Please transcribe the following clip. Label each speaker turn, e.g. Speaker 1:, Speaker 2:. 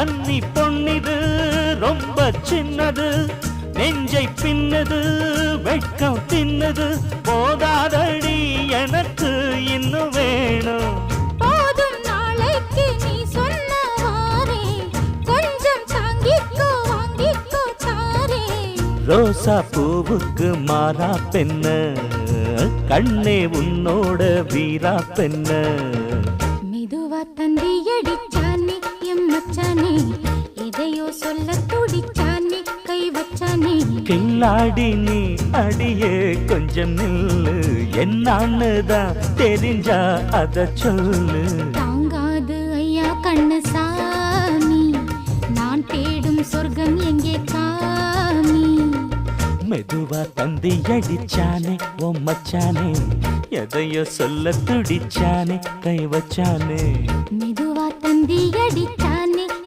Speaker 1: கன்னி பொன்னிது ரொம்ப சின்னது, நெஞ்சை பின்னது வெட்கம் தின்னது, போதாதடி எனக்கு இன்னும் வேணும்.
Speaker 2: போதும் நாளைக்கு நீ சொன்னவாறே, கொஞ்சம் தாங்கிக்கோ வாங்கிக்கோ தாரே.
Speaker 1: ரோசா பூவுக்கு மாறா பெண்ண, கண்ணே உன்னோட வீரா பெண்ண.
Speaker 2: மெதுவா தந்தி அடிச்சானே எம் மச்சானே, எதையோ சொல்ல துடிச்சானே கை வச்சானே.
Speaker 1: கில்லாடி நீ அடியே கொஞ்சம் நில்லு, என்னான்னு தான் தெரிஞ்சா அத சொல்லு.
Speaker 2: தாங்காது ஐயா கண்ணு சாமி, நான் தேடும் சொர்க்கம் எங்கே காமி.
Speaker 1: மெதுவா தந்தி அடிச்சானே ஓ மச்சானே, எதையோ சொல்ல துடிச்சானே கை வச்சானே.
Speaker 2: மெதுவா தந்தி அடிச்சா